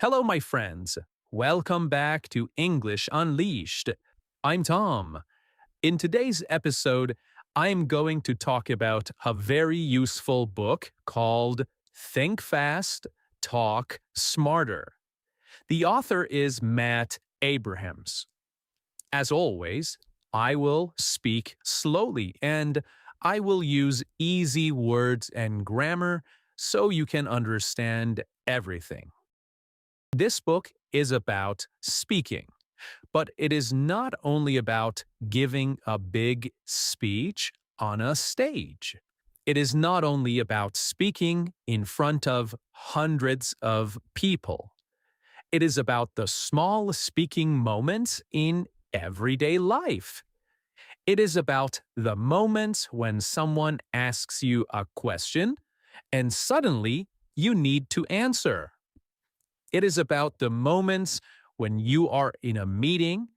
Hello, my friends. Welcome back to English Unleashed. I'm Tom. In today's episode, I'm going to talk about a very useful book called Think Fast, Talk Smarter. The author is Matt Abrahams. As always, I will speak slowly and I will use easy words and grammar so you can understand everything. This book is about speaking, but it is not only about giving a big speech on a stage. It is not only about speaking in front of hundreds of people. It is about the small speaking moments in everyday life. It is about the moments when someone asks you a question and suddenly you need to answer. It is about the moments when you are in a meeting,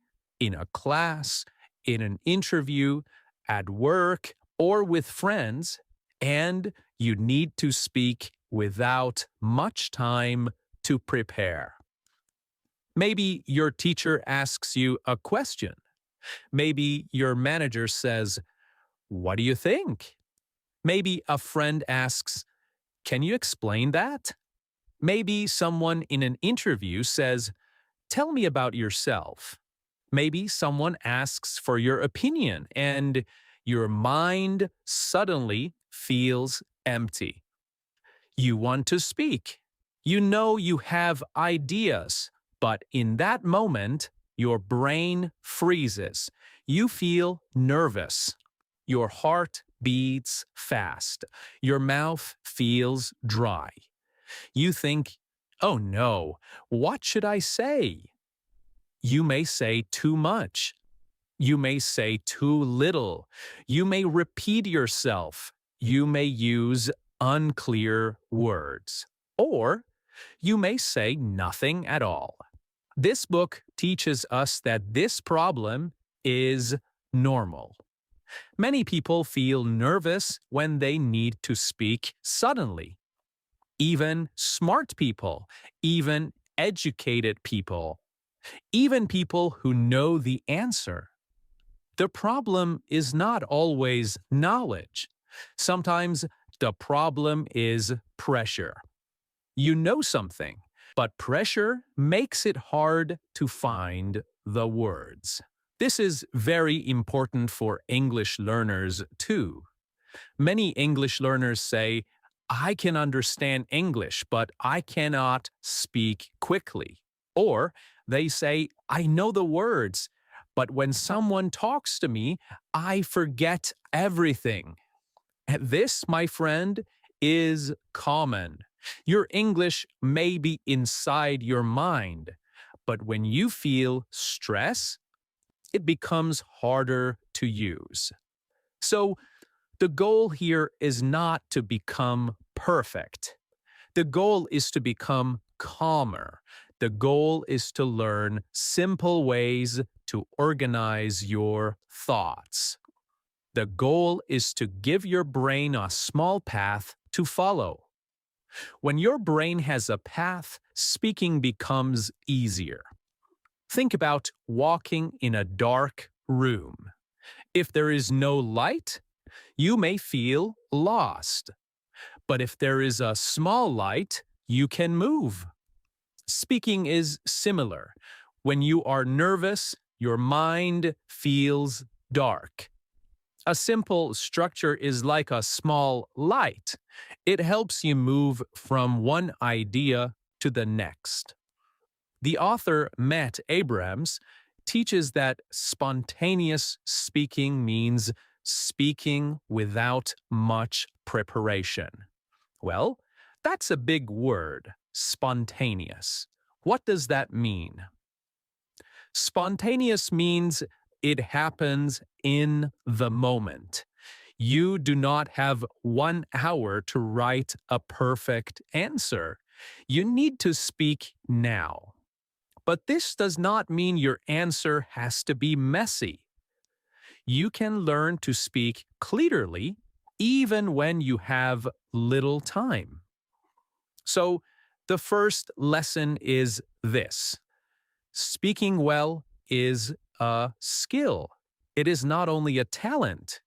in a class, in an interview, at work, or with friends, and you need to speak without much time to prepare. Maybe your teacher asks you a question. Maybe your manager says, "What do you think?" Maybe a friend asks, "Can you explain that?" Maybe someone in an interview says, "Tell me about yourself." Maybe someone asks for your opinion and your mind suddenly feels empty. You want to speak. You know you have ideas, but in that moment, your brain freezes. You feel nervous. Your heart beats fast. Your mouth feels dry. You think, "Oh no, what should I say?" You may say too much. You may say too little. You may repeat yourself. You may use unclear words. Or you may say nothing at all. This book teaches us that this problem is normal. Many people feel nervous when they need to speak suddenly. Even smart people, even educated people, even people who know the answer. The problem is not always knowledge. Sometimes the problem is pressure. You know something, but pressure makes it hard to find the words. This is very important for English learners too. Many English learners say, "I can understand English, but I cannot speak quickly." Or they say, "I know the words, but when someone talks to me, I forget everything." This, my friend, is common. Your English may be inside your mind, but when you feel stress, it becomes harder to use. So, the goal here is not to become perfect. The goal is to become calmer. The goal is to learn simple ways to organize your thoughts. The goal is to give your brain a small path to follow. When your brain has a path, speaking becomes easier. Think about walking in a dark room. If there is no light, you may feel lost. But if there is a small light, you can move. Speaking is similar. When you are nervous, your mind feels dark. A simple structure is like a small light. It helps you move from one idea to the next. The author Matt Abrahams teaches that spontaneous speaking means speaking without much preparation. Well, that's a big word, spontaneous. What does that mean? Spontaneous means it happens in the moment. You do not have 1 hour to write a perfect answer. You need to speak now. But this does not mean your answer has to be messy. You can learn to speak clearly even when you have little time. So, The first lesson is this: speaking well is a skill. It is not only a talent.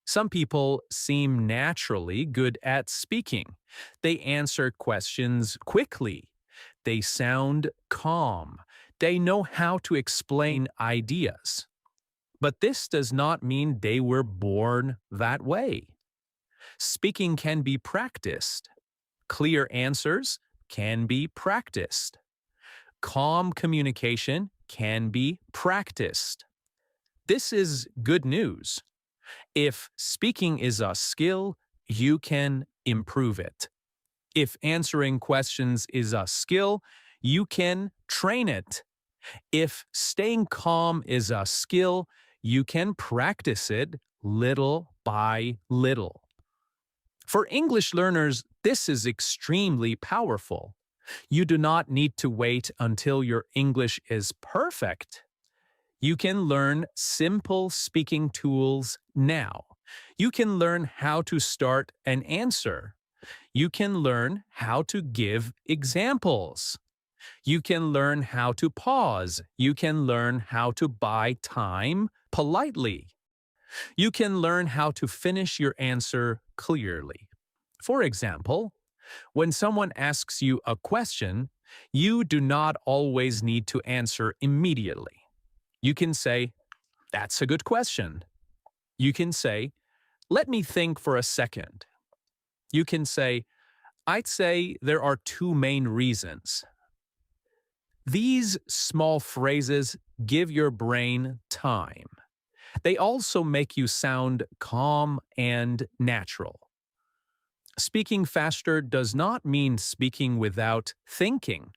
Some people seem naturally good at speaking. They answer questions quickly. They sound calm. They know how to explain ideas. But this does not mean they were born that way. Speaking can be practiced. Clear answers can be practiced. Calm communication can be practiced. This is good news. If speaking is a skill, you can improve it. If answering questions is a skill, you can train it. If staying calm is a skill, you can practice it little by little. For English learners, this is extremely powerful. You do not need to wait until your English is perfect. You can learn simple speaking tools now. You can learn how to start an answer. You can learn how to give examples. You can learn how to pause. You can learn how to buy time politely. You can learn how to finish your answer clearly. For example, when someone asks you a question, you do not always need to answer immediately. You can say, "That's a good question." You can say, "Let me think for a second." You can say, "I'd say there are two main reasons." These small phrases give your brain time. They also make you sound calm and natural. Speaking faster does not mean speaking without thinking.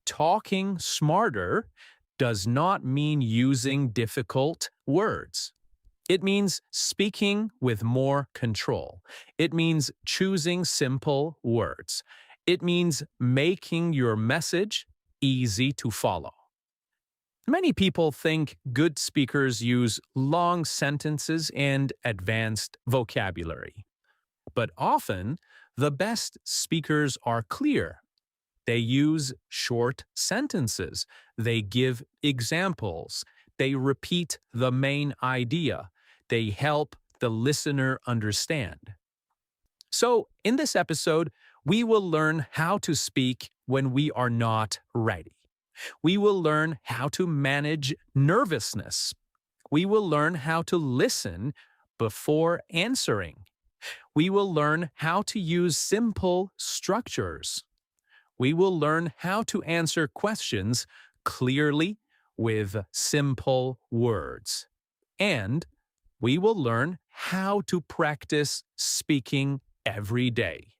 Talking smarter does not mean using difficult words. It means speaking with more control. It means choosing simple words. It means making your message easy to follow. Many people think good speakers use long sentences and advanced vocabulary. But often, the best speakers are clear. They use short sentences. They give examples. They repeat the main idea. They help the listener understand. So, in this episode, we will learn how to speak when we are not ready. We will learn how to manage nervousness. We will learn how to listen before answering. We will learn how to use simple structures. We will learn how to answer questions clearly with simple words. And we will learn how to practice speaking every day.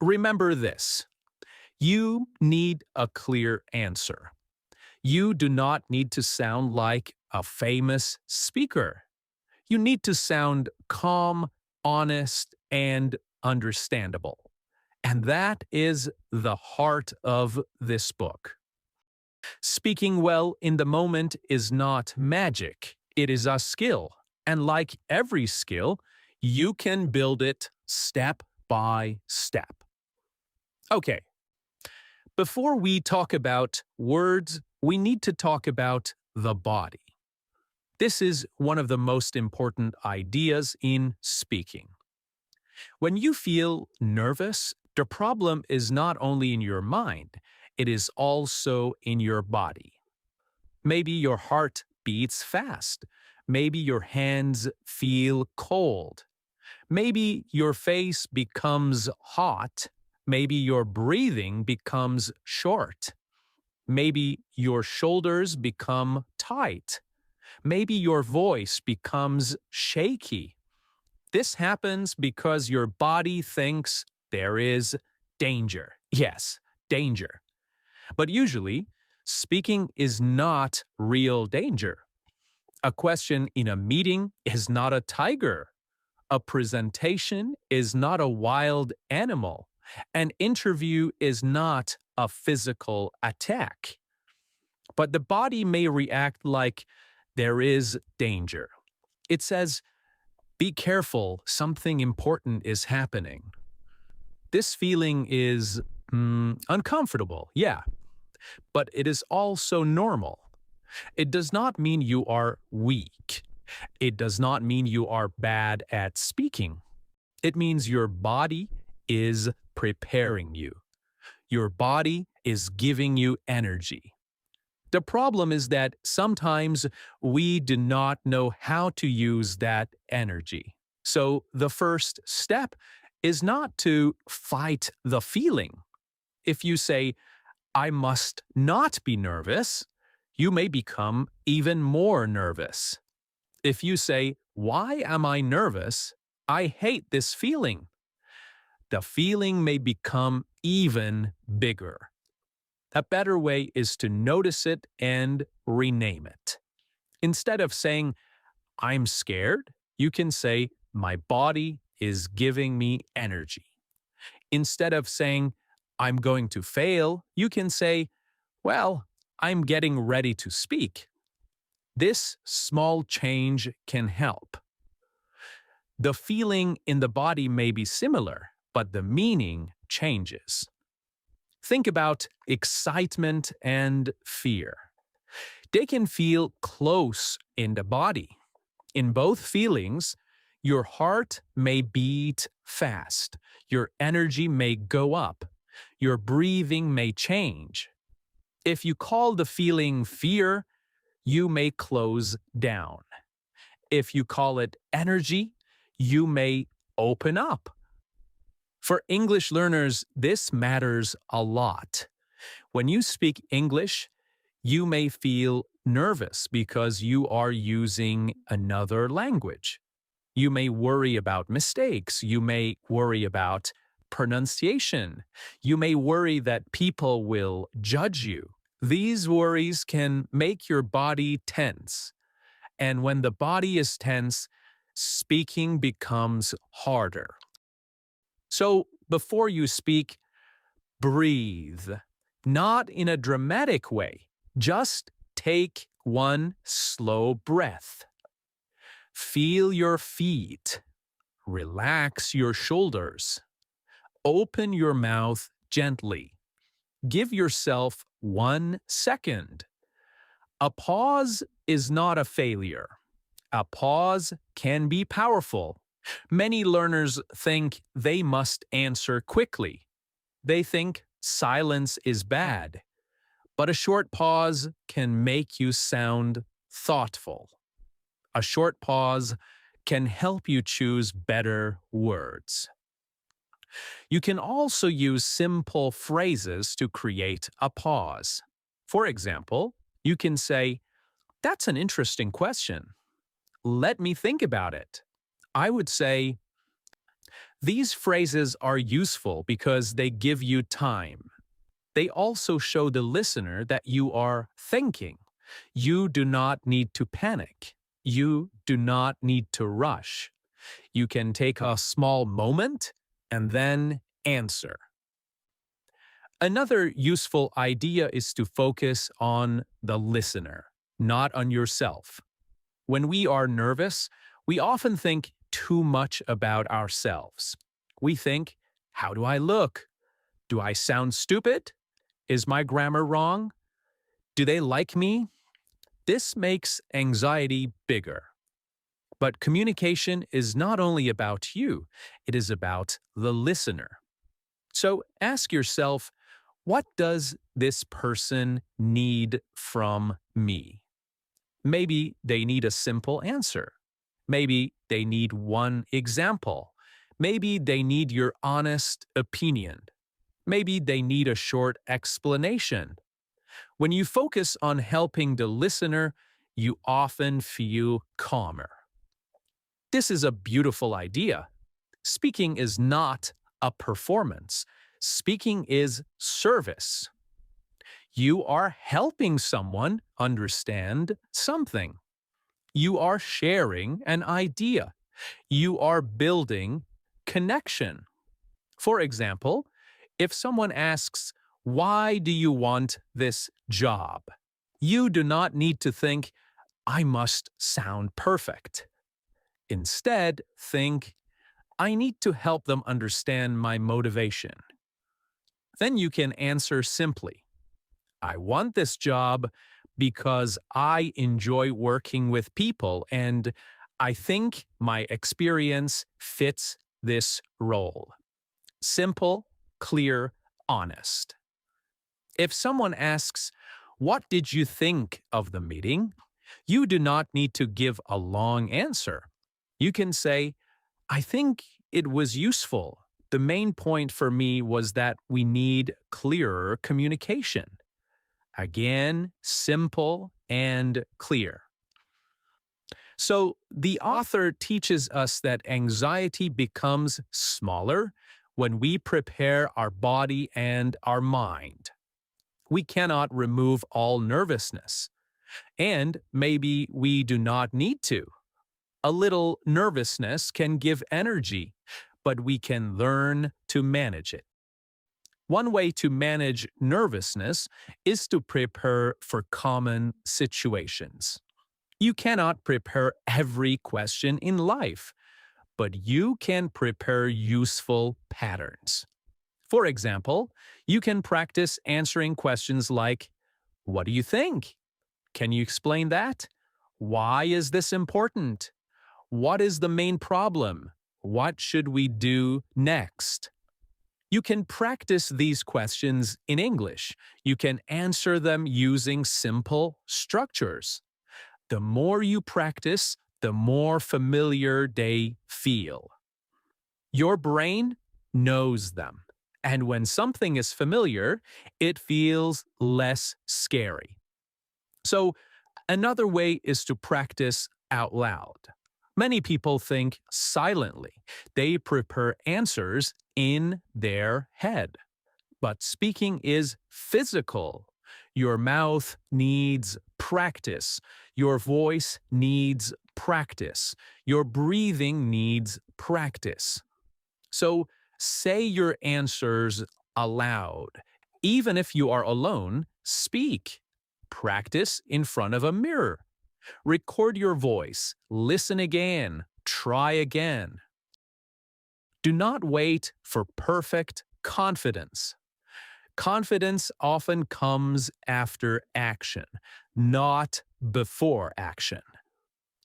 Remember this: you need a clear answer. You do not need to sound like a famous speaker. You need to sound calm, honest, and understandable. And that is the heart of this book. Speaking well in the moment is not magic. It is a skill. And like every skill, you can build it step by step. Okay, before we talk about words, we need to talk about the body. This is one of the most important ideas in speaking. When you feel nervous, the problem is not only in your mind, it is also in your body. Maybe your heart beats fast. Maybe your hands feel cold. Maybe your face becomes hot. Maybe your breathing becomes short. Maybe your shoulders become tight. Maybe your voice becomes shaky. This happens because your body thinks there is danger. Yes, danger. But usually, speaking is not real danger. A question in a meeting is not a tiger. A presentation is not a wild animal. An interview is not a physical attack. But the body may react like there is danger. It says, "Be careful, something important is happening." This feeling is Uncomfortable, yeah, but it is also normal. It does not mean you are weak. It does not mean you are bad at speaking. It means your body is preparing you. Your body is giving you energy. The problem is that sometimes we do not know how to use that energy. So the first step is not to fight the feeling. If you say, I must not be nervous, you may become even more nervous. If you say, why am I nervous? I hate this feeling. The feeling may become even bigger. A better way is to notice it and rename it. Instead of saying, I'm scared, you can say, my body is giving me energy. Instead of saying, I'm going to fail, you can say, well, I'm getting ready to speak. This small change can help. The feeling in the body may be similar, but the meaning changes. Think about excitement and fear. They can feel close in the body. In both feelings, your heart may beat fast, your energy may go up, your breathing may change. If you call the feeling fear, you may close down. If you call it energy, you may open up. For English learners, this matters a lot. When you speak English, you may feel nervous because you are using another language. You may worry about mistakes. You may worry about pronunciation. You may worry that people will judge you. These worries can make your body tense. And when the body is tense, speaking becomes harder. So before you speak, breathe. Not in a dramatic way. Just take one slow breath. Feel your feet. Relax your shoulders. Open your mouth gently. Give yourself 1 second. A pause is not a failure. A pause can be powerful. Many learners think they must answer quickly. They think silence is bad. But a short pause can make you sound thoughtful. A short pause can help you choose better words. You can also use simple phrases to create a pause. For example, you can say, "That's an interesting question. Let me think about it." I would say, these phrases are useful because they give you time. They also show the listener that you are thinking. You do not need to panic. You do not need to rush. You can take a small moment and then answer. Another useful idea is to focus on the listener, not on yourself. When we are nervous, we often think too much about ourselves. We think, how do I look? Do I sound stupid? Is my grammar wrong? Do they like me? This makes anxiety bigger. But communication is not only about you, it is about the listener. So ask yourself, what does this person need from me? Maybe they need a simple answer. Maybe they need one example. Maybe they need your honest opinion. Maybe they need a short explanation. When you focus on helping the listener, you often feel calmer. This is a beautiful idea. Speaking is not a performance. Speaking is service. You are helping someone understand something. You are sharing an idea. You are building connection. For example, if someone asks, "Why do you want this job?" You do not need to think, "I must sound perfect." Instead, think, "I need to help them understand my motivation." Then you can answer simply, I want this job because I enjoy working with people and I think my experience fits this role. Simple, clear, honest. If someone asks, what did you think of the meeting? You do not need to give a long answer. You can say, I think it was useful. The main point for me was that we need clearer communication. Again, simple and clear. So, the author teaches us that anxiety becomes smaller when we prepare our body and our mind. We cannot remove all nervousness, and maybe we do not need to. A little nervousness can give energy, but we can learn to manage it. One way to manage nervousness is to prepare for common situations. You cannot prepare every question in life, but you can prepare useful patterns. For example, you can practice answering questions like, what do you think? Can you explain that? Why is this important? What is the main problem? What should we do next? You can practice these questions in English. You can answer them using simple structures. The more you practice, the more familiar they feel. Your brain knows them, and when something is familiar, it feels less scary. So, another way is to practice out loud. Many people think silently. They prepare answers in their head. But speaking is physical. Your mouth needs practice. Your voice needs practice. Your breathing needs practice. So say your answers aloud. Even if you are alone, speak. Practice in front of a mirror. Record your voice. Listen again. Try again. Do not wait for perfect confidence. Confidence often comes after action, not before action.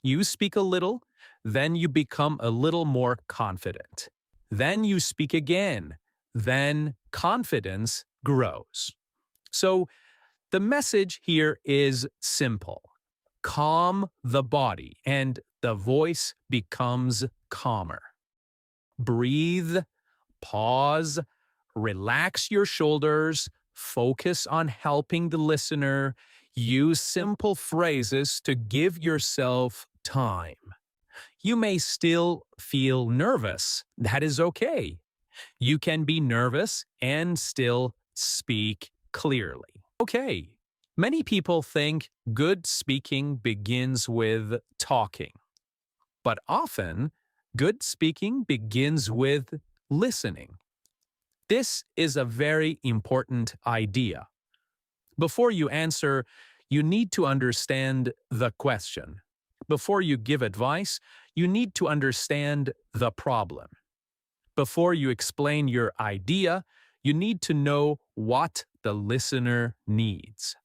You speak a little, then you become a little more confident. Then you speak again, then confidence grows. So the message here is simple. Calm the body and the voice becomes calmer. Breathe, pause, relax your shoulders, focus on helping the listener, use simple phrases to give yourself time. You may still feel nervous. That is okay. You can be nervous and still speak clearly. Okay. Many people think good speaking begins with talking, but often good speaking begins with listening. This is a very important idea. Before you answer, you need to understand the question. Before you give advice, you need to understand the problem. Before you explain your idea, you need to know what the listener needs.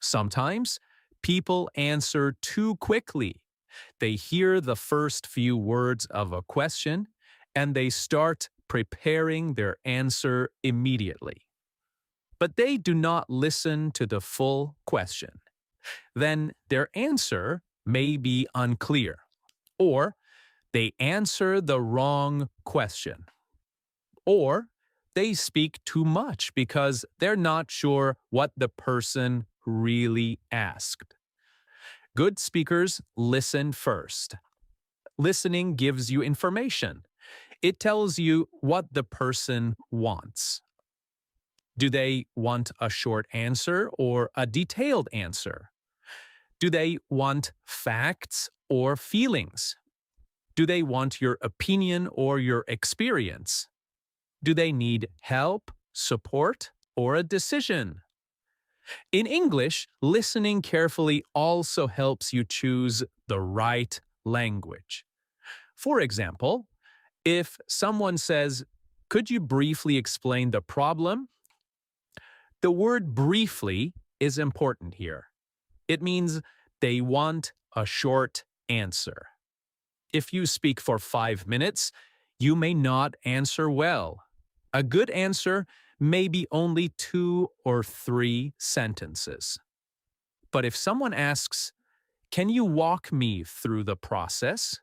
Sometimes, people answer too quickly. They hear the first few words of a question, and they start preparing their answer immediately. But they do not listen to the full question. Then their answer may be unclear, or they answer the wrong question, or they speak too much because they're not sure what the person really asked. Good speakers listen first. Listening gives you information. It tells you what the person wants. Do they want a short answer or a detailed answer? Do they want facts or feelings? Do they want your opinion or your experience? Do they need help, support, or a decision? In English, listening carefully also helps you choose the right language. For example, if someone says, could you briefly explain the problem? The word briefly is important here. It means they want a short answer. If you speak for 5 minutes, you may not answer well. A good answer may be only 2 or 3 sentences. But if someone asks, "Can you walk me through the process?"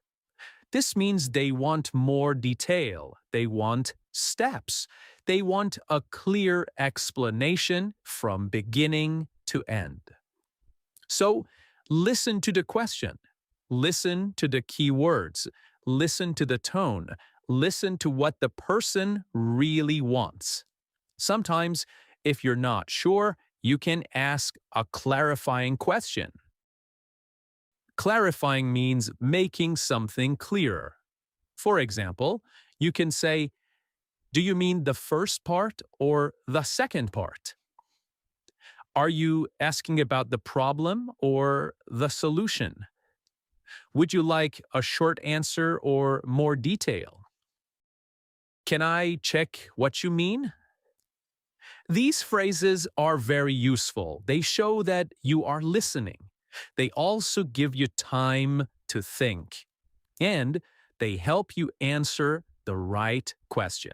This means they want more detail. They want steps. They want a clear explanation from beginning to end. So listen to the question. Listen to the key words. Listen to the tone. Listen to what the person really wants. Sometimes, if you're not sure, you can ask a clarifying question. Clarifying means making something clearer. For example, you can say, "Do you mean the first part or the second part? Are you asking about the problem or the solution? Would you like a short answer or more detail? Can I check what you mean?" These phrases are very useful. They show that you are listening. They also give you time to think. And they help you answer the right question.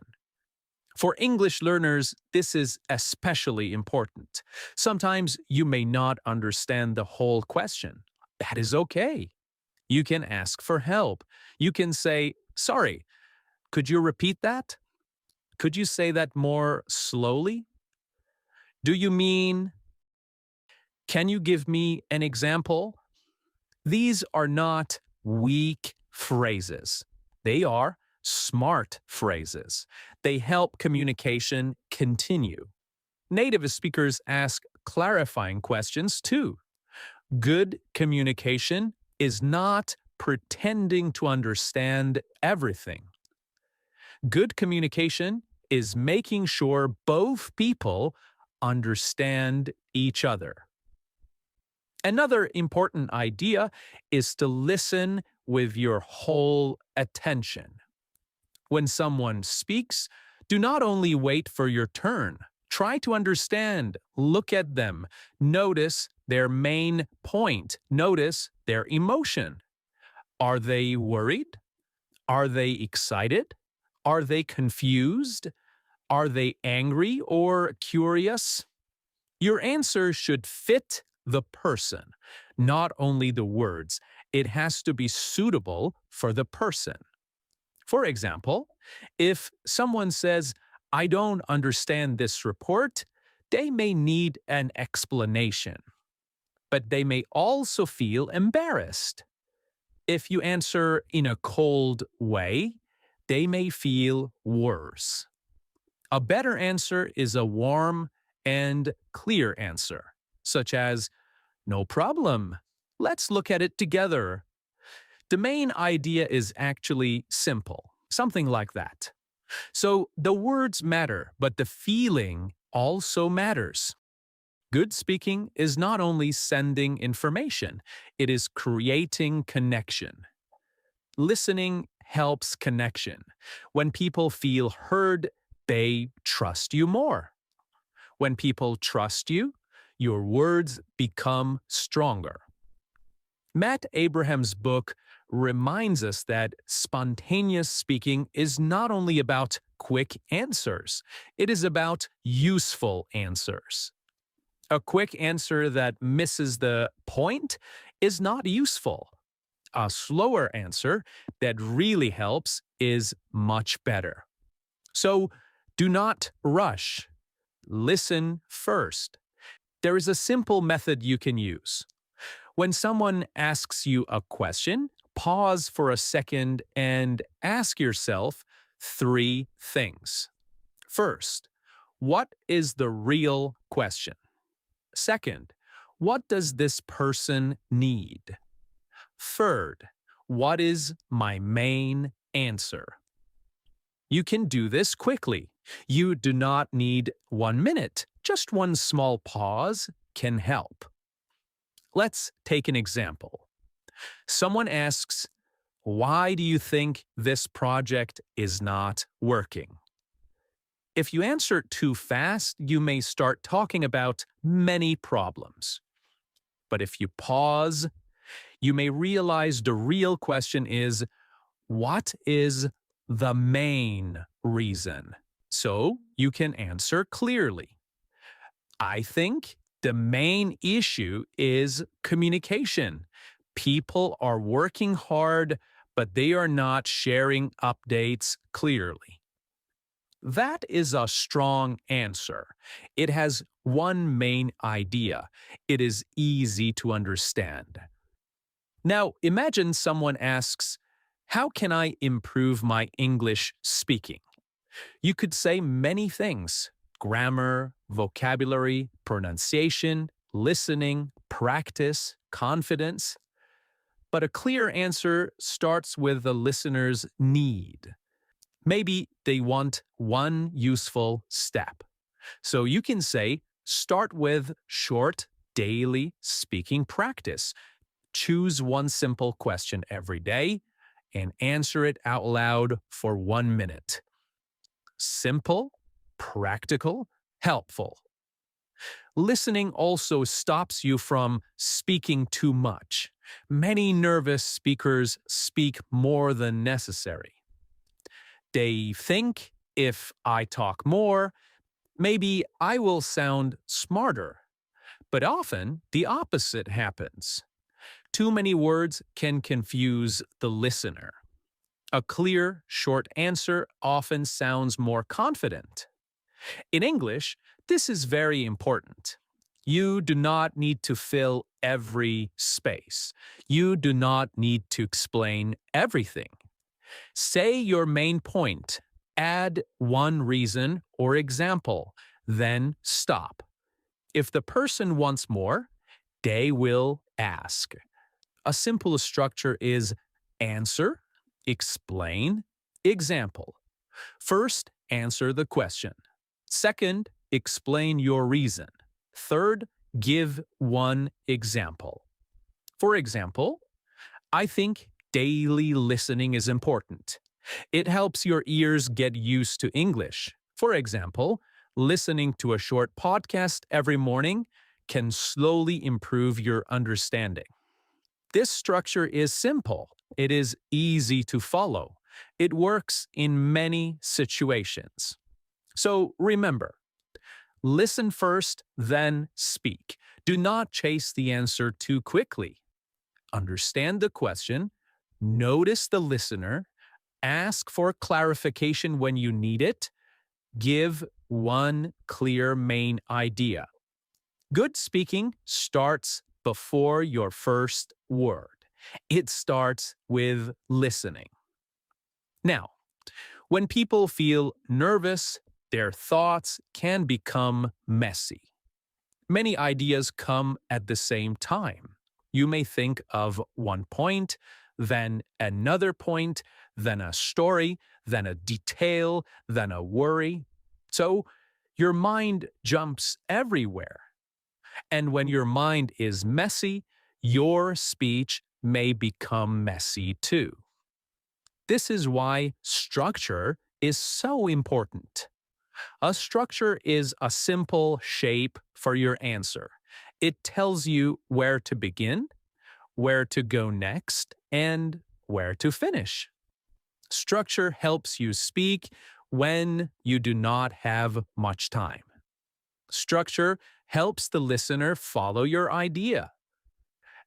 For English learners, this is especially important. Sometimes you may not understand the whole question. That is okay. You can ask for help. You can say, "Sorry, could you repeat that? Could you say that more slowly? Do you mean, can you give me an example?" These are not weak phrases. They are smart phrases. They help communication continue. Native speakers ask clarifying questions too. Good communication is not pretending to understand everything. Good communication is making sure both people understand each other. Another important idea is to listen with your whole attention. When someone speaks, do not only wait for your turn. Try to understand, look at them, notice their main point, notice their emotion. Are they worried? Are they excited? Are they confused? Are they angry or curious? Your answer should fit the person, not only the words. It has to be suitable for the person. For example, if someone says, "I don't understand this report," they may need an explanation, but they may also feel embarrassed. If you answer in a cold way, they may feel worse. A better answer is a warm and clear answer, such as, "No problem. Let's look at it together." The main idea is actually simple, something like that. So the words matter, but the feeling also matters. Good speaking is not only sending information, it is creating connection. Listening helps connection. When people feel heard, they trust you more. When people trust you, your words become stronger. Matt Abraham's book reminds us that spontaneous speaking is not only about quick answers, it is about useful answers. A quick answer that misses the point is not useful. A slower answer that really helps is much better. So do not rush. Listen first. There is a simple method you can use. When someone asks you a question, pause for a second and ask yourself 3 things. First, what is the real question? Second, what does this person need? Third, what is my main answer? You can do this quickly. You do not need 1 minute. Just one small pause can help. Let's take an example. Someone asks, "Why do you think this project is not working?" If you answer too fast, you may start talking about many problems. But if you pause, you may realize the real question is, what is the main reason? So you can answer clearly. I think the main issue is communication. People are working hard, but they are not sharing updates clearly. That is a strong answer. It has one main idea. It is easy to understand. Now, imagine someone asks, how can I improve my English speaking? You could say many things: grammar, vocabulary, pronunciation, listening, practice, confidence. But a clear answer starts with the listener's need. Maybe they want one useful step. So you can say, start with short, daily speaking practice. Choose one simple question every day and answer it out loud for 1 minute. Simple, practical, helpful. Listening also stops you from speaking too much. Many nervous speakers speak more than necessary. They think, if I talk more, maybe I will sound smarter. But often, the opposite happens. Too many words can confuse the listener. A clear, short answer often sounds more confident. In English, this is very important. You do not need to fill every space. You do not need to explain everything. Say your main point, add one reason or example, then stop. If the person wants more, they will ask. A simple structure is answer, explain, example. First, answer the question. Second, explain your reason. Third, give one example. For example, I think daily listening is important. It helps your ears get used to English. For example, listening to a short podcast every morning can slowly improve your understanding. This structure is simple. It is easy to follow. It works in many situations. So remember, listen first, then speak. Do not chase the answer too quickly. Understand the question, notice the listener, ask for clarification when you need it, give one clear main idea. Good speaking starts before your first word. It starts with listening. Now, when people feel nervous, their thoughts can become messy. Many ideas come at the same time. You may think of one point, then another point, then a story, then a detail, then a worry. So your mind jumps everywhere. And when your mind is messy, your speech may become messy too. This is why structure is so important. A structure is a simple shape for your answer. It tells you where to begin, where to go next, and where to finish. Structure helps you speak when you do not have much time. Structure helps the listener follow your idea.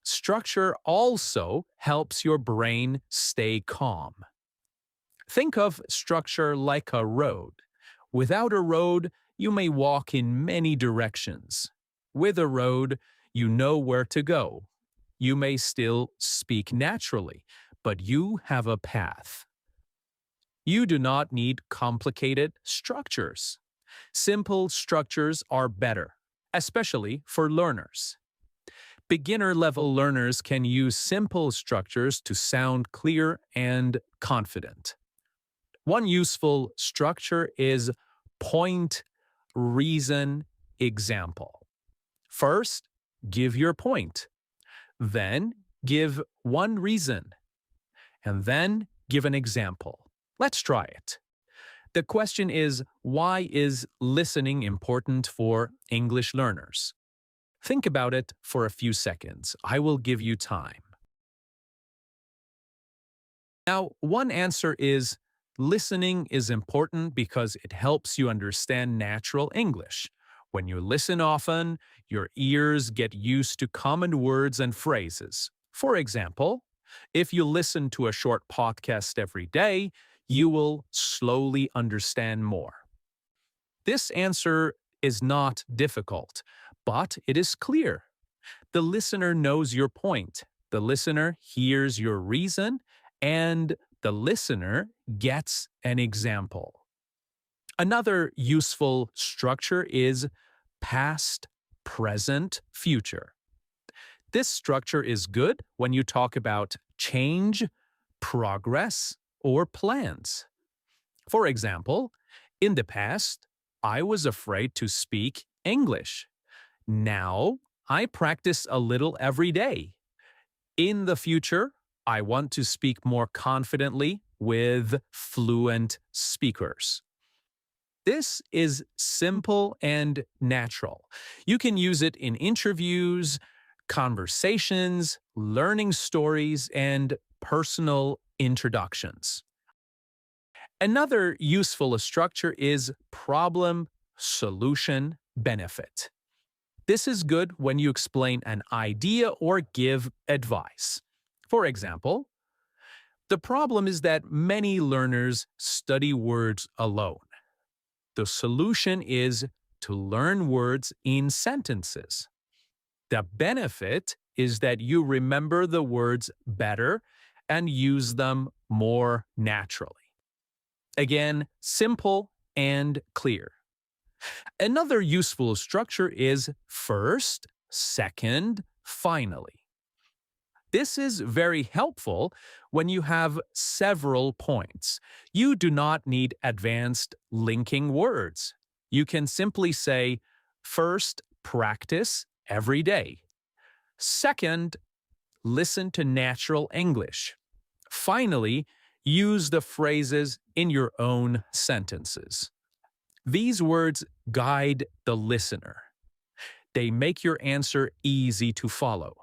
Structure also helps your brain stay calm. Think of structure like a road. Without a road, you may walk in many directions. With a road, you know where to go. You may still speak naturally, but you have a path. You do not need complicated structures. Simple structures are better, especially for learners. Beginner-level learners can use simple structures to sound clear and confident. One useful structure is point, reason, example. First, give your point. Then, give one reason. And then, give an example. Let's try it. The question is, why is listening important for English learners? Think about it for a few seconds. I will give you time. Now, one answer is listening is important because it helps you understand natural English. When you listen often, your ears get used to common words and phrases. For example, if you listen to a short podcast every day, you will slowly understand more. This answer is not difficult, but it is clear. The listener knows your point. The listener hears your reason, and the listener gets an example. Another useful structure is past, present, future. This structure is good when you talk about change, progress, or plans. For example, in the past, I was afraid to speak English. Now, I practice a little every day. In the future, I want to speak more confidently with fluent speakers. This is simple and natural. You can use it in interviews, conversations, learning stories, and personal introductions. Another useful structure is problem, solution, benefit. This is good when you explain an idea or give advice. For example, the problem is that many learners study words alone. The solution is to learn words in sentences. The benefit is that you remember the words better and use them more naturally. Again, simple and clear. Another useful structure is first, second, finally. This is very helpful when you have several points. You do not need advanced linking words. You can simply say, first, practice every day. Second, listen to natural English. Finally, use the phrases in your own sentences. These words guide the listener. They make your answer easy to follow.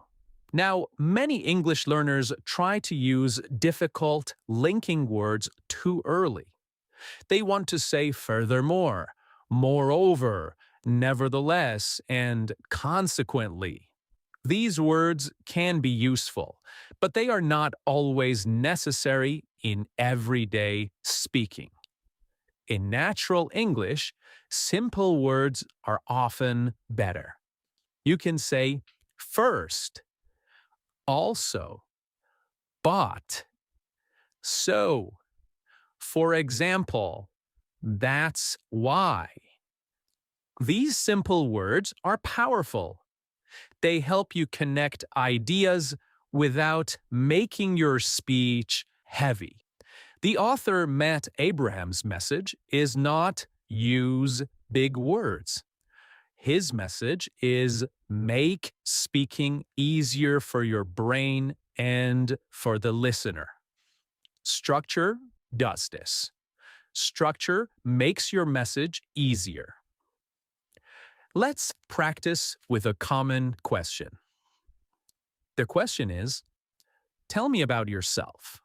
Now, many English learners try to use difficult linking words too early. They want to say furthermore, moreover, nevertheless, and consequently. These words can be useful, but they are not always necessary in everyday speaking. In natural English, simple words are often better. You can say first, also, but, so, for example, that's why. These simple words are powerful. They help you connect ideas without making your speech heavy. The author Matt Abraham's message is not use big words. His message is make speaking easier for your brain and for the listener. Structure does this. Structure makes your message easier. Let's practice with a common question. The question is, tell me about yourself.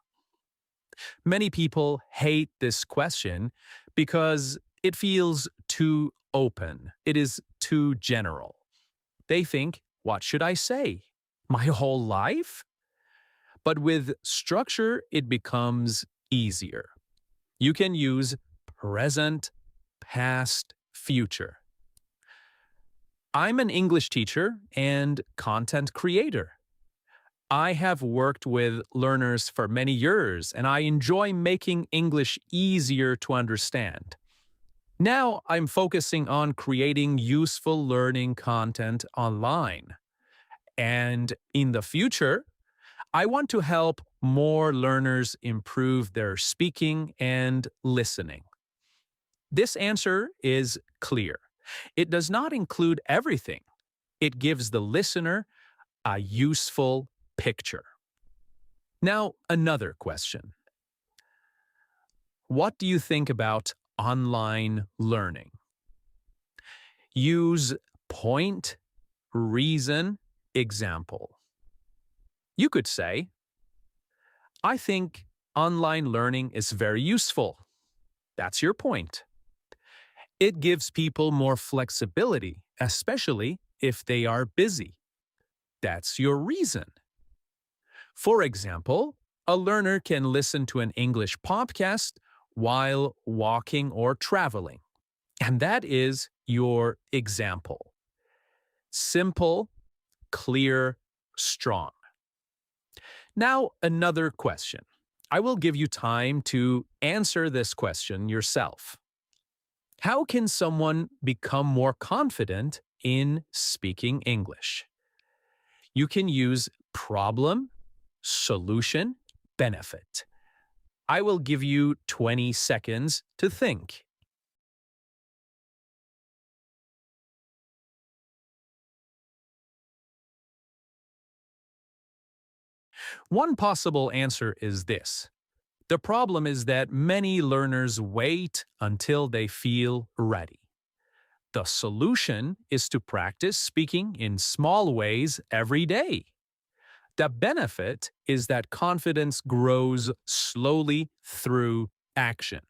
Many people hate this question because it feels too open. It is too general. They think, what should I say? My whole life? But with structure, it becomes easier. You can use present, past, future. I'm an English teacher and content creator. I have worked with learners for many years, and I enjoy making English easier to understand. Now I'm focusing on creating useful learning content online. And in the future, I want to help more learners improve their speaking and listening. This answer is clear. It does not include everything. It gives the listener a useful picture. Now, another question. What do you think about online learning. Use point, reason, example. You could say, I think online learning is very useful. That's your point. It gives people more flexibility, especially if they are busy. That's your reason. For example, a learner can listen to an English podcast while walking or traveling. And that is your example. Simple, clear, strong. Now, another question. I will give you time to answer this question yourself. How can someone become more confident in speaking English? You can use problem, solution, benefit. I will give you 20 seconds to think. One possible answer is this. The problem is that many learners wait until they feel ready. The solution is to practice speaking in small ways every day. The benefit is that confidence grows slowly through action.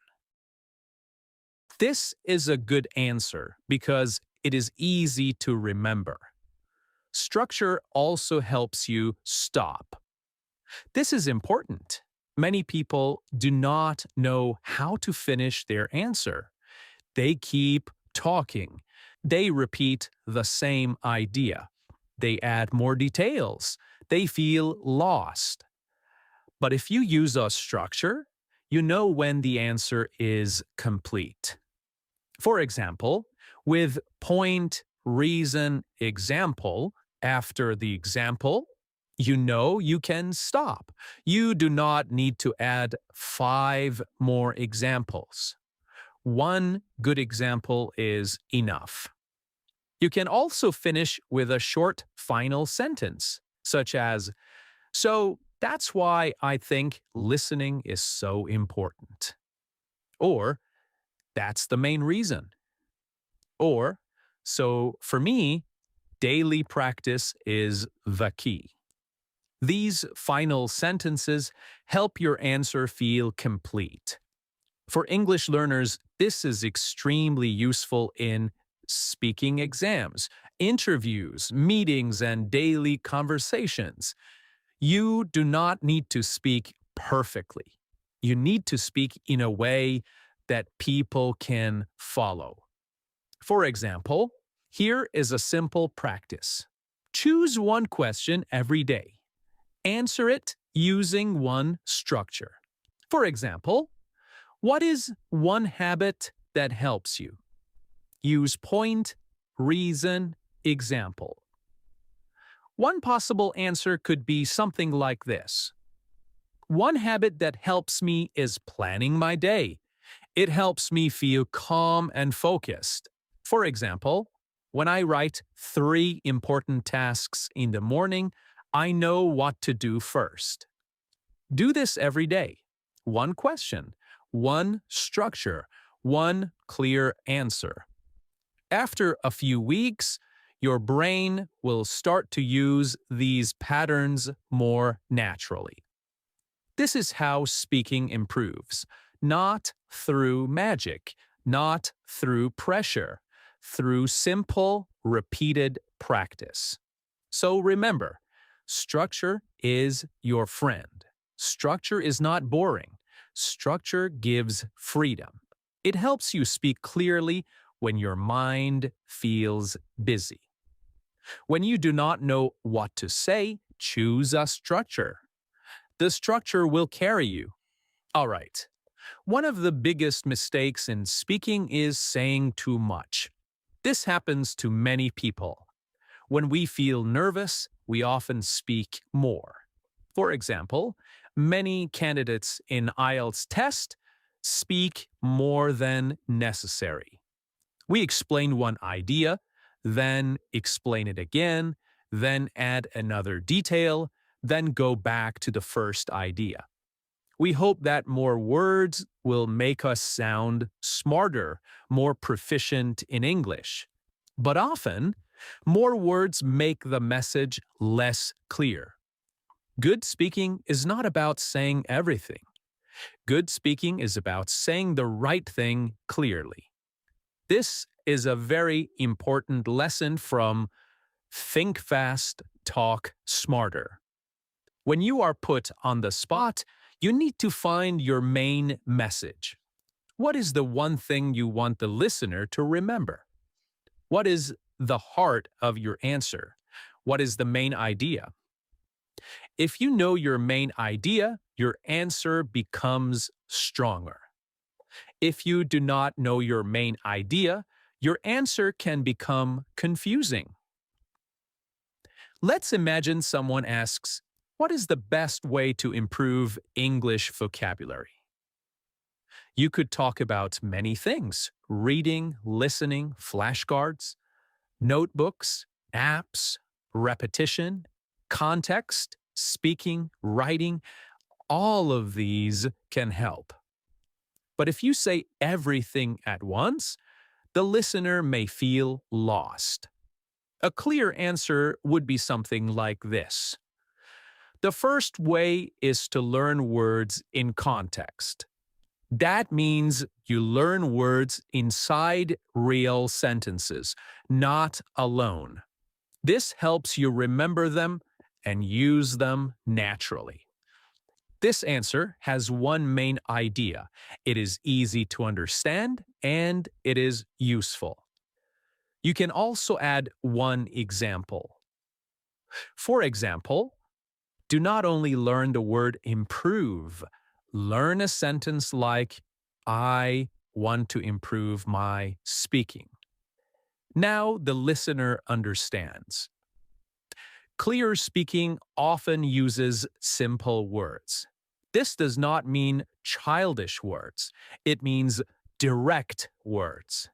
This is a good answer because it is easy to remember. Structure also helps you stop. This is important. Many people do not know how to finish their answer. They keep talking. They repeat the same idea. They add more details. They feel lost. But if you use a structure, you know when the answer is complete. For example, with point, reason, example, after the example, you know you can stop. You do not need to add 5 more examples. One good example is enough. You can also finish with a short final sentence, such as, so that's why I think listening is so important. Or, that's the main reason. Or, so for me, daily practice is the key. These final sentences help your answer feel complete. For English learners, this is extremely useful in speaking exams, interviews, meetings, and daily conversations. You do not need to speak perfectly. You need to speak in a way that people can follow. For example, here is a simple practice. Choose one question every day. Answer it using one structure. For example, what is one habit that helps you? Use point, reason, example. One possible answer could be something like this. One habit that helps me is planning my day. It helps me feel calm and focused. For example, when I write 3 important tasks in the morning, I know what to do first. Do this every day. One question, one structure, one clear answer. After a few weeks, your brain will start to use these patterns more naturally. This is how speaking improves, not through magic, not through pressure, through simple, repeated practice. So remember, structure is your friend. Structure is not boring. Structure gives freedom. It helps you speak clearly when your mind feels busy. When you do not know what to say, choose a structure. The structure will carry you. All right. One of the biggest mistakes in speaking is saying too much. This happens to many people. When we feel nervous, we often speak more. For example, many candidates in IELTS test speak more than necessary. We explain one idea, then explain it again, then add another detail, then go back to the first idea. We hope that more words will make us sound smarter, more proficient in English. But often, more words make the message less clear. Good speaking is not about saying everything. Good speaking is about saying the right thing clearly. This is a very important lesson from Think Fast, Talk Smarter. When you are put on the spot, you need to find your main message. What is the one thing you want the listener to remember? What is the heart of your answer? What is the main idea? If you know your main idea, your answer becomes stronger. If you do not know your main idea, your answer can become confusing. Let's imagine someone asks, "What is the best way to improve English vocabulary?" You could talk about many things: reading, listening, flashcards, notebooks, apps, repetition, context, speaking, writing. All of these can help. But if you say everything at once, the listener may feel lost. A clear answer would be something like this. The first way is to learn words in context. That means you learn words inside real sentences, not alone. This helps you remember them and use them naturally. This answer has one main idea. It is easy to understand and it is useful. You can also add one example. For example, do not only learn the word improve, learn a sentence like, "I want to improve my speaking." Now the listener understands. Clear speaking often uses simple words. This does not mean childish words. It means direct words.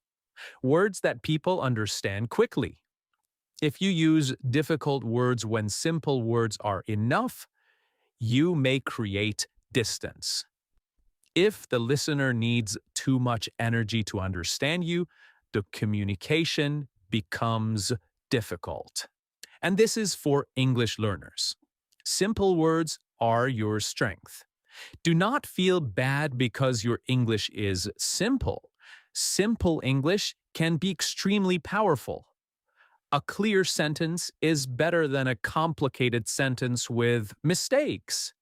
Words that people understand quickly. If you use difficult words when simple words are enough, you may create distance. If the listener needs too much energy to understand you, the communication becomes difficult. And this is for English learners. Simple words are your strength. Do not feel bad because your English is simple. Simple English can be extremely powerful. A clear sentence is better than a complicated sentence with mistakes.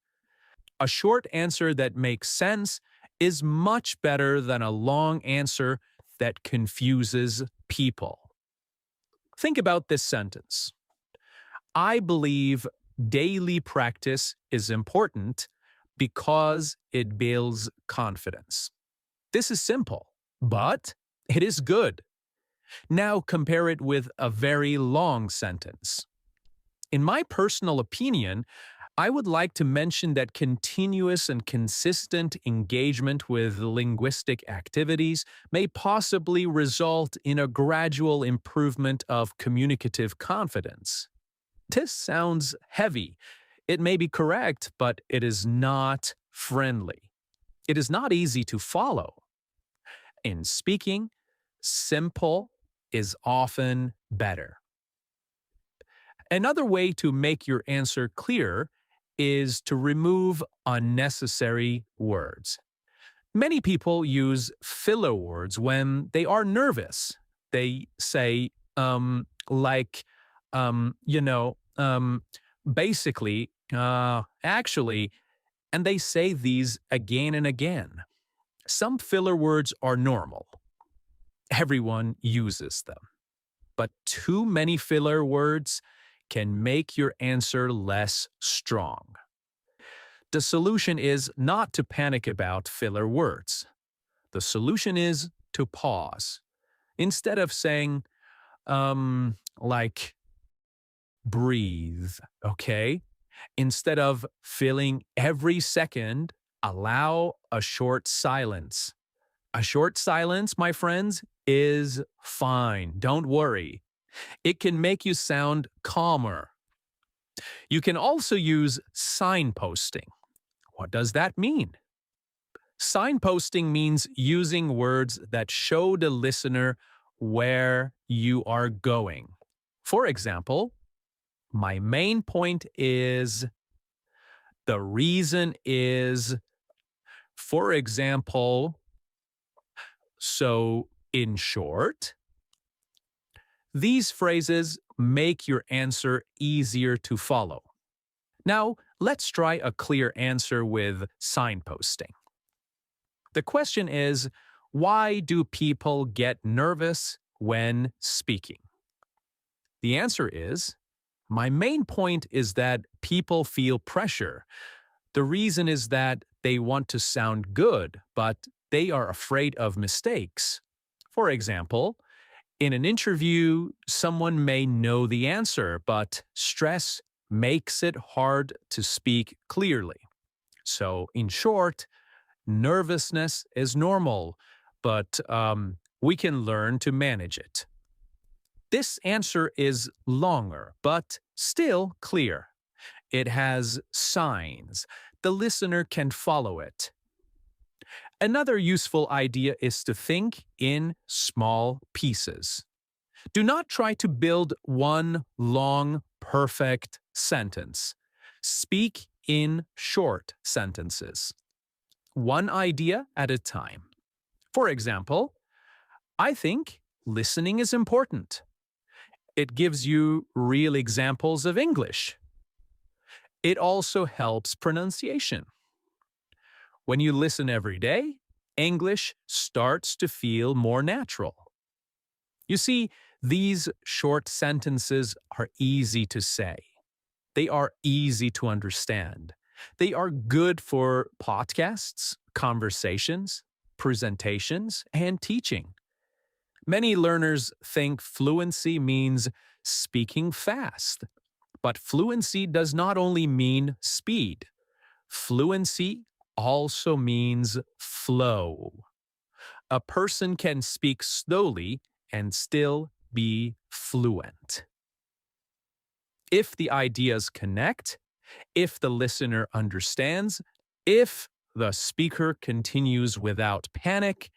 A short answer that makes sense is much better than a long answer that confuses people. Think about this sentence. I believe daily practice is important because it builds confidence. This is simple, but it is good. Now compare it with a very long sentence. In my personal opinion, I would like to mention that continuous and consistent engagement with linguistic activities may possibly result in a gradual improvement of communicative confidence. This sounds heavy. It may be correct, but it is not friendly. It is not easy to follow. In speaking, simple is often better. Another way to make your answer clear is to remove unnecessary words. Many people use filler words when they are nervous. They say, like, you know, basically, actually, and they say these again and again. Some filler words are normal. Everyone uses them. But too many filler words can make your answer less strong. The solution is not to panic about filler words. The solution is to pause. Instead of saying, like, breathe, okay? Instead of filling every second, allow a short silence. A short silence, my friends, is fine. Don't worry. It can make you sound calmer. You can also use signposting. What does that mean? Signposting means using words that show the listener where you are going. For example, my main point is, the reason is, for example, so in short. These phrases make your answer easier to follow. Now, let's try a clear answer with signposting. The question is, why do people get nervous when speaking? The answer is, my main point is that people feel pressure. The reason is that they want to sound good, but they are afraid of mistakes. For example, in an interview, someone may know the answer, but stress makes it hard to speak clearly. So, in short, nervousness is normal, but we can learn to manage it. This answer is longer, but still clear. It has signs. The listener can follow it. Another useful idea is to think in small pieces. Do not try to build one long, perfect sentence. Speak in short sentences, one idea at a time. For example, I think listening is important. It gives you real examples of English. It also helps pronunciation. When you listen every day, English starts to feel more natural. You see, these short sentences are easy to say. They are easy to understand. They are good for podcasts, conversations, presentations, and teaching. Many learners think fluency means speaking fast, but fluency does not only mean speed. Fluency also means flow. A person can speak slowly and still be fluent. If the ideas connect, if the listener understands, if the speaker continues without panic,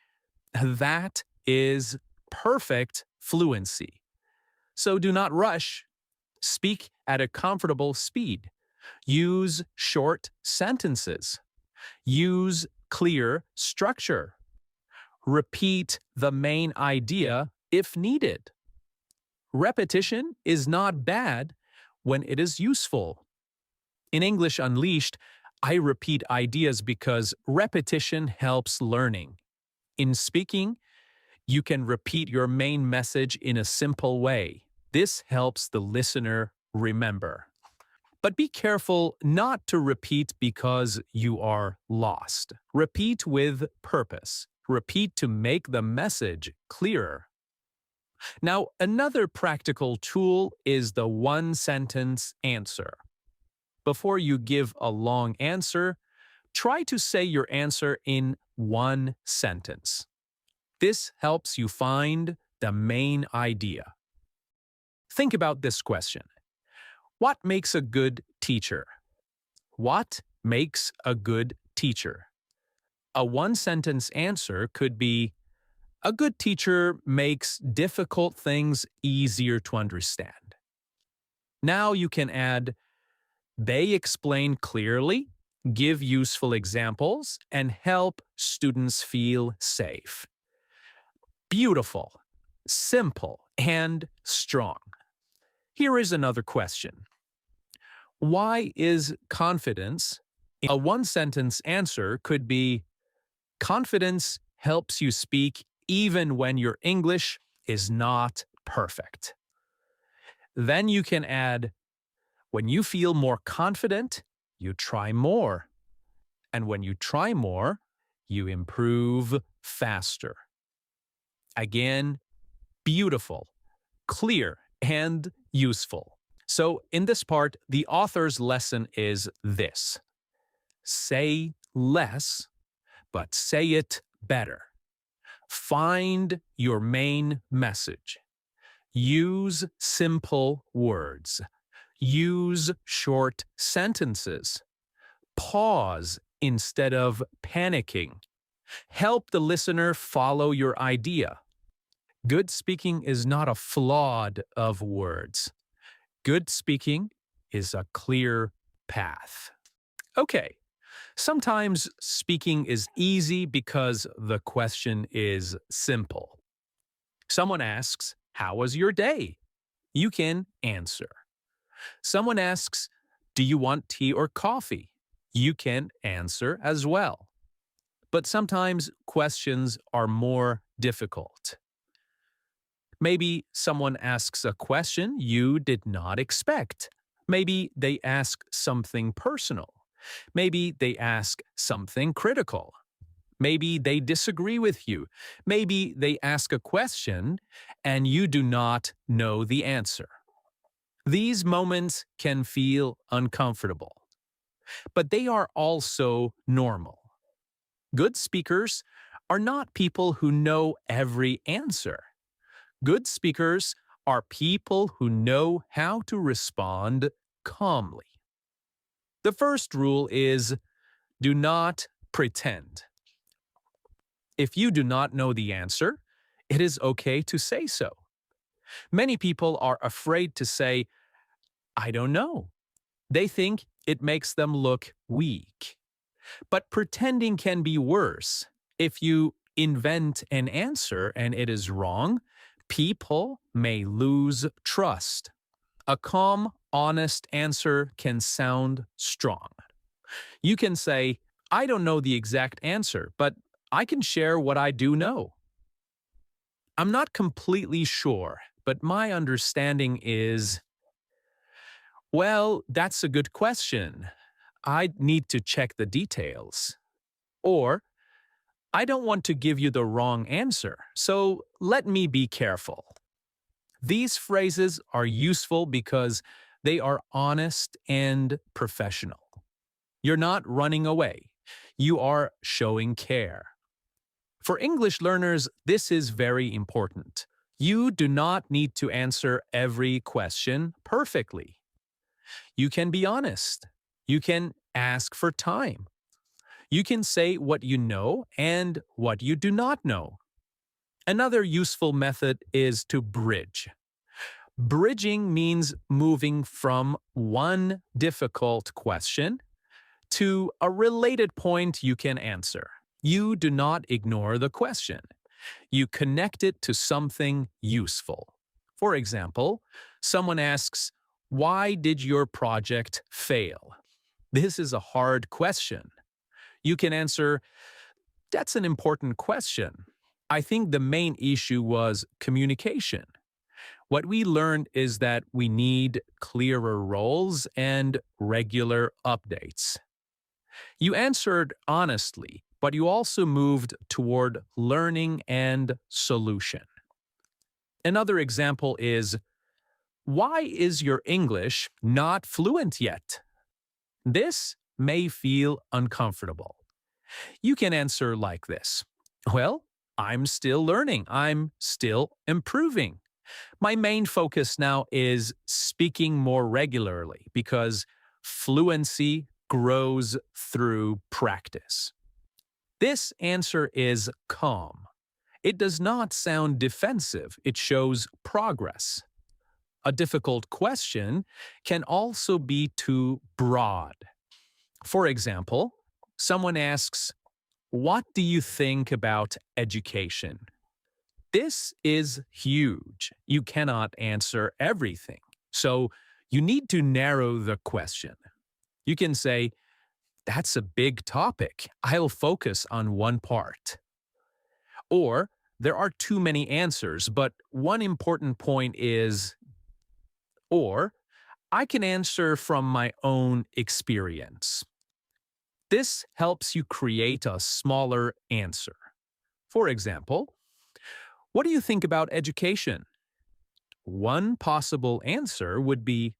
that is perfect fluency. So do not rush. Speak at a comfortable speed. Use short sentences. Use clear structure. Repeat the main idea if needed. Repetition is not bad when it is useful. In English Unleashed, I repeat ideas because repetition helps learning. In speaking, you can repeat your main message in a simple way. This helps the listener remember. But be careful not to repeat because you are lost. Repeat with purpose. Repeat to make the message clearer. Now, another practical tool is the one-sentence answer. Before you give a long answer, try to say your answer in one sentence. This helps you find the main idea. Think about this question. What makes a good teacher? What makes a good teacher? A one-sentence answer could be, a good teacher makes difficult things easier to understand. Now you can add, they explain clearly, give useful examples, and help students feel safe. Beautiful, simple, and strong. Here is another question. Why is confidence? A one-sentence answer could be, confidence helps you speak even when your English is not perfect. Then you can add, when you feel more confident, you try more. And when you try more, you improve faster. Again, beautiful, clear, and useful. So in this part, the author's lesson is this. Say less, but say it better. Find your main message. Use simple words. Use short sentences. Pause instead of panicking. Help the listener follow your idea. Good speaking is not a flood of words. Good speaking is a clear path. Okay, sometimes speaking is easy because the question is simple. Someone asks, "How was your day?" You can answer. Someone asks, "Do you want tea or coffee?" You can answer as well. But sometimes questions are more difficult. Maybe someone asks a question you did not expect. Maybe they ask something personal. Maybe they ask something critical. Maybe they disagree with you. Maybe they ask a question and you do not know the answer. These moments can feel uncomfortable, but they are also normal. Good speakers are not people who know every answer. Good speakers are people who know how to respond calmly. The first rule is do not pretend. If you do not know the answer, it is okay to say so. Many people are afraid to say, "I don't know." They think it makes them look weak. But pretending can be worse. If you invent an answer and it is wrong, people may lose trust. A calm, honest answer can sound strong. You can say, "I don't know the exact answer, but I can share what I do know. I'm not completely sure, but my understanding is, well, that's a good question. I need to check the details." Or, "I don't want to give you the wrong answer, so let me be careful." These phrases are useful because they are honest and professional. You're not running away. You are showing care. For English learners, this is very important. You do not need to answer every question perfectly. You can be honest. You can ask for time. You can say what you know and what you do not know. Another useful method is to bridge. Bridging means moving from one difficult question to a related point you can answer. You do not ignore the question. You connect it to something useful. For example, someone asks, "Why did your project fail?" This is a hard question. You can answer, "That's an important question. I think the main issue was communication. What we learned is that we need clearer roles and regular updates." You answered honestly, but you also moved toward learning and solution. Another example is, "Why is your English not fluent yet?" This may feel uncomfortable. You can answer like this: "Well, I'm still learning. I'm still improving. My main focus now is speaking more regularly because fluency grows through practice." This answer is calm. It does not sound defensive. It shows progress. A difficult question can also be too broad. For example, someone asks, "What do you think about education?" This is huge. You cannot answer everything. So you need to narrow the question. You can say, "That's a big topic. I'll focus on one part." Or, "There are too many answers, but one important point is," or, "I can answer from my own experience." This helps you create a smaller answer. For example, "What do you think about education?" One possible answer would be,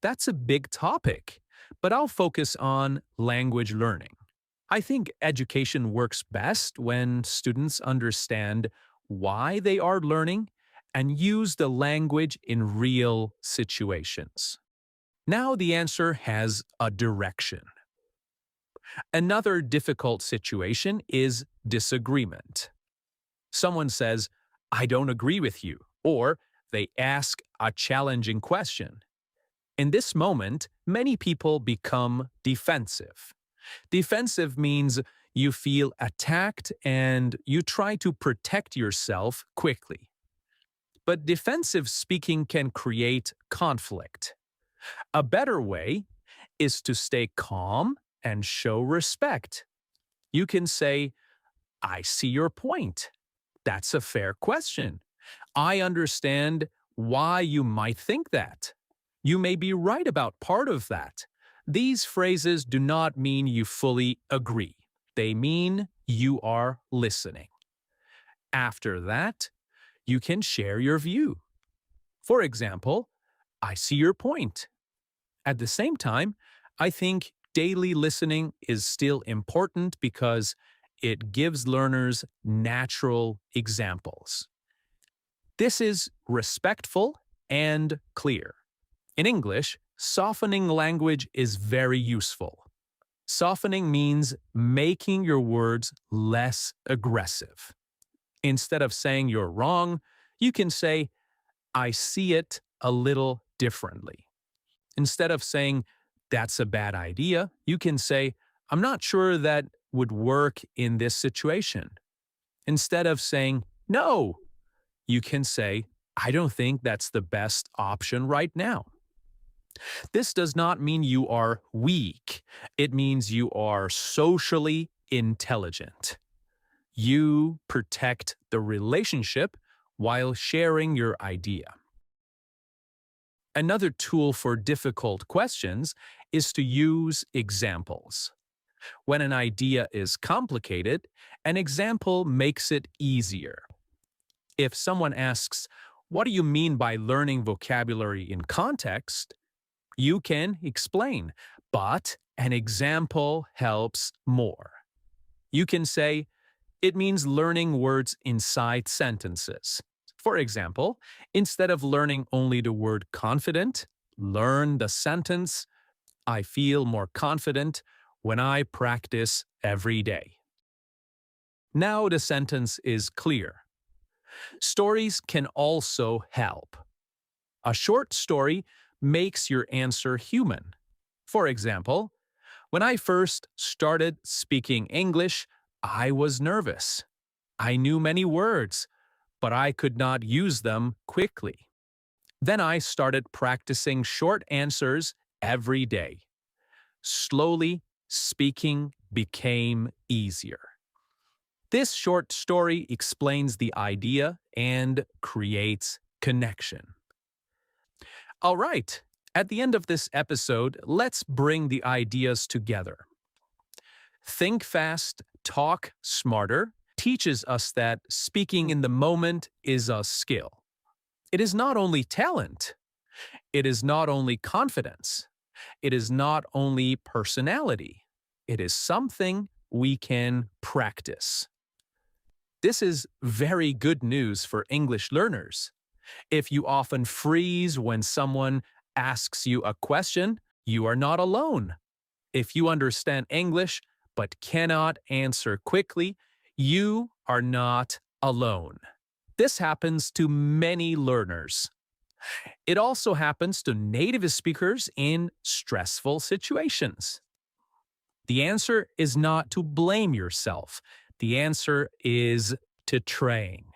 "That's a big topic, but I'll focus on language learning. I think education works best when students understand why they are learning and use the language in real situations." Now the answer has a direction. Another difficult situation is disagreement. Someone says, I don't agree with you, or they ask a challenging question. In this moment, many people become defensive. Defensive means you feel attacked and you try to protect yourself quickly. But defensive speaking can create conflict. A better way is to stay calm and show respect. You can say, I see your point. That's a fair question. I understand why you might think that. You may be right about part of that. These phrases do not mean you fully agree. They mean you are listening. After that, you can share your view. For example, I see your point. At the same time, I think daily listening is still important because it gives learners natural examples. This is respectful and clear. In English, softening language is very useful. Softening means making your words less aggressive. Instead of saying you're wrong, you can say, I see it a little differently. Instead of saying, that's a bad idea, you can say, I'm not sure that would work in this situation. Instead of saying, no, you can say, I don't think that's the best option right now. This does not mean you are weak. It means you are socially intelligent. You protect the relationship while sharing your idea. Another tool for difficult questions is to use examples. When an idea is complicated, an example makes it easier. If someone asks, what do you mean by learning vocabulary in context? You can explain, but an example helps more. You can say, it means learning words inside sentences. For example, instead of learning only the word confident, learn the sentence, I feel more confident when I practice every day. Now the sentence is clear. Stories can also help. A short story makes your answer human. For example, when I first started speaking English, I was nervous. I knew many words, but I could not use them quickly. Then I started practicing short answers every day. Slowly, speaking became easier. This short story explains the idea and creates connection. All right, at the end of this episode, let's bring the ideas together. Think fast, talk smarter teaches us that speaking in the moment is a skill. It is not only talent. It is not only confidence. It is not only personality. It is something we can practice. This is very good news for English learners. If you often freeze when someone asks you a question, you are not alone. If you understand English but cannot answer quickly, you are not alone. This happens to many learners. It also happens to native speakers in stressful situations. The answer is not to blame yourself. The answer is to train.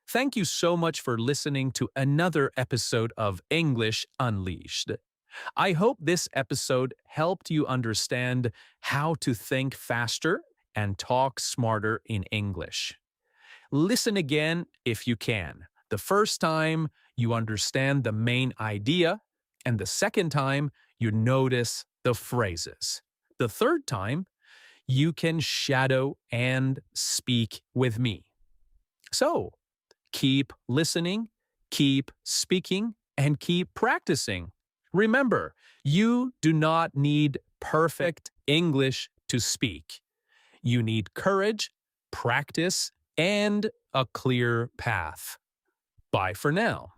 Thank you so much for listening to another episode of English Unleashed. I hope this episode helped you understand how to think faster and talk smarter in English. Listen again if you can. The first time, you understand the main idea, and the second time, you notice the phrases. The third time, you can shadow and speak with me. So, keep listening, keep speaking, and keep practicing. Remember, you do not need perfect English to speak. You need courage, practice, and a clear path. Bye for now.